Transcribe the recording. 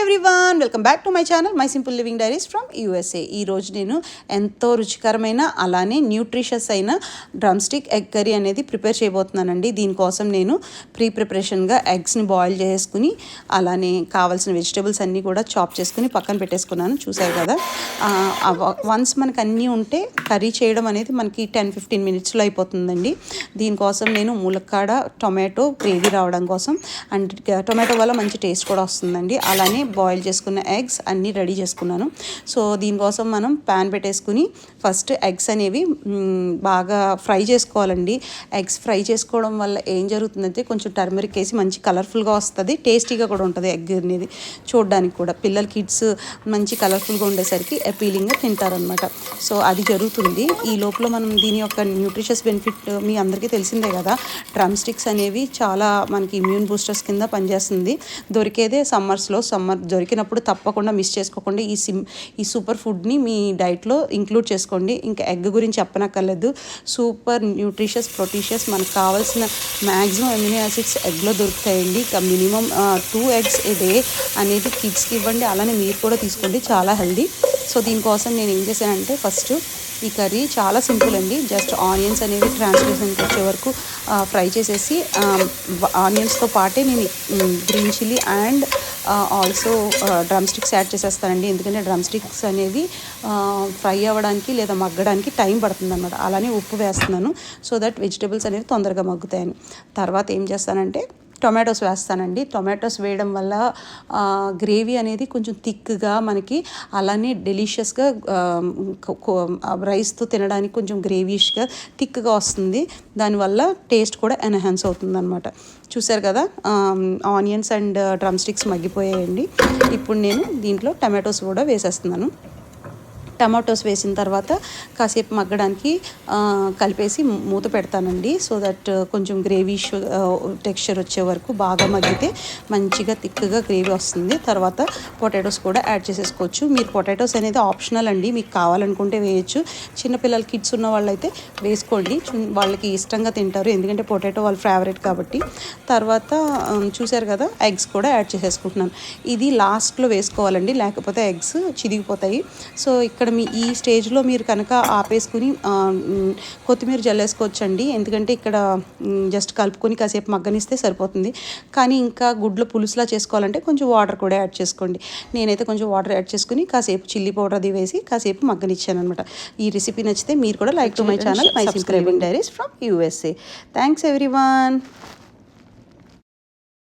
Everyone, welcome back to my channel my simple living diaries from USA. ఈరోజు నేను ఎంతో రుచికరమైన అలానే న్యూట్రిషియస్ అయిన డ్రమ్ స్టిక్ ఎగ్ కర్రీ అనేది ప్రిపేర్ చేయబోతున్నానండి. దీనికోసం నేను ప్రిపరేషన్గా ఎగ్స్ని బాయిల్ చేసుకుని అలానే కావాల్సిన వెజిటేబుల్స్ అన్నీ కూడా చాప్ చేసుకుని పక్కన పెట్టేసుకున్నాను. చూసారు కదా, వన్స్ మనకు అన్నీ ఉంటే కర్రీ చేయడం అనేది మనకి 10-15 మినిట్స్లో అయిపోతుందండి. దీనికోసం నేను ములక్కాడ టొమాటో గ్రేవీ రావడం కోసం, అండ్ టొమాటో వల్ల మంచి టేస్ట్ కూడా వస్తుందండి. అలానే బాయిల్ చేసుకున్న ఎగ్స్ అన్నీ రెడీ చేసుకున్నాను. సో దీనికోసం మనం ప్యాన్ పెట్టేసుకుని ఫస్ట్ ఎగ్స్ అనేవి బాగా ఫ్రై చేసుకోవాలండి. ఎగ్స్ ఫ్రై చేసుకోవడం వల్ల ఏం జరుగుతుందంటే కొంచెం టర్మరిక్ వేసి మంచి కలర్ఫుల్గా వస్తుంది, టేస్టీగా కూడా ఉంటుంది. ఎగ్ అనేది చూడడానికి కూడా పిల్లల కిడ్స్ మంచి కలర్ఫుల్గా ఉండేసరికి అపీలింగ్గా తింటారనమాట. సో అది జరుగుతుంది. ఈ లోపల మనం దీని యొక్క న్యూట్రిషియస్ బెనిఫిట్ మీ అందరికీ తెలిసిందే కదా. డ్రమ్ స్టిక్స్ అనేవి చాలా మనకి ఇమ్యూన్ బూస్టర్స్ కింద పనిచేస్తుంది. దొరికేదే సమ్మర్ దొరికినప్పుడు తప్పకుండా మిస్ చేసుకోకుండా ఈ సూపర్ ఫుడ్ని మీ డైట్లో ఇంక్లూడ్ చేసుకోండి. ఇంకా ఎగ్ గురించి చెప్పనక్కర్లేదు, సూపర్ న్యూట్రిషియస్ ప్రోటీషియస్ మనకు కావాల్సిన మ్యాక్సిమం అమినో యాసిడ్స్ ఎగ్లో దొరుకుతాయండి. ఇక మినిమం 2 eggs a day అనేది కిడ్స్కి ఇవ్వండి, అలానే మీరు కూడా తీసుకోండి, చాలా హెల్దీ. సో దీనికోసం నేను ఏం చేశానంటే ఫస్ట్ ఈ కర్రీ చాలా సింపుల్ అండి. జస్ట్ ఆనియన్స్ అనేవి ట్రాన్స్లేషన్కి వచ్చే వరకు ఫ్రై చేసేసి ఆనియన్స్తో పాటే నేను green chilli and also drumsticks add చేసేస్తానండి. ఎందుకంటే డ్రమ్ స్టిక్స్ అనేవి ఫ్రై అవ్వడానికి లేదా మగ్గడానికి టైం పడుతుంది అన్నమాట. అలానే ఉప్పు వేస్తున్నాను సో దట్ వెజిటేబుల్స్ అనేవి తొందరగా మగ్గుతాయని. తర్వాత ఏం చేస్తానంటే టొమాటోస్ వేస్తానండి. టొమాటోస్ వేయడం వల్ల గ్రేవీ అనేది కొంచెం థిక్గా మనకి, అలానే డెలిషియస్గా రైస్తో తినడానికి కొంచెం గ్రేవీష్గా థిక్గా వస్తుంది. దానివల్ల టేస్ట్ కూడా ఎన్హాన్స్ అవుతుంది అనమాట. చూసారు కదా, ఆనియన్స్ అండ్ డ్రమ్ స్టిక్స్ మగ్గిపోయాయండి. ఇప్పుడు నేను దీంట్లో టమాటోస్ కూడా వేసేస్తున్నాను. టమాటోస్ వేసిన తర్వాత కాసేపు మగ్గడానికి కలిపేసి మూత పెడతానండి. సో దట్ కొంచెం గ్రేవీష్ టెక్స్చర్ వచ్చే వరకు బాగా మగ్గితే మంచిగా థిక్గా గ్రేవీ వస్తుంది. తర్వాత పొటాటోస్ కూడా యాడ్ చేసేసుకోవచ్చు. మీరు పొటాటోస్ అనేది ఆప్షనల్ అండి, మీకు కావాలనుకుంటే వేయచ్చు. చిన్నపిల్లల కిడ్స్ ఉన్న వాళ్ళైతే వేసుకోండి, వాళ్ళకి ఇష్టంగా తింటారు, ఎందుకంటే పొటాటో వాళ్ళ ఫేవరెట్ కాబట్టి. తర్వాత చూసారు కదా, ఎగ్స్ కూడా యాడ్ చేసేసుకుంటున్నాను. ఇది లాస్ట్లో వేసుకోవాలండి, లేకపోతే ఎగ్స్ చిరిగిపోతాయి. సో ఇక్కడ ఈ స్టేజ్లో మీరు కనుక ఆపేసుకుని కొత్తిమీర జల్లేసుకోవచ్చండి, ఎందుకంటే ఇక్కడ జస్ట్ కలుపుకొని కాసేపు మగ్గనిస్తే సరిపోతుంది. కానీ ఇంకా గుడ్ల పులుసులా చేసుకోవాలంటే కొంచెం వాటర్ కూడా యాడ్ చేసుకోండి. నేనైతే కొంచెం వాటర్ యాడ్ చేసుకుని కాసేపు చిల్లీ పౌడర్ అది వేసి కాసేపు మగ్గనిచ్చాను అనమాట. ఈ రెసిపీ నచ్చితే మీరు కూడా like to my channel my simple living diaries from USA. Thanks everyone.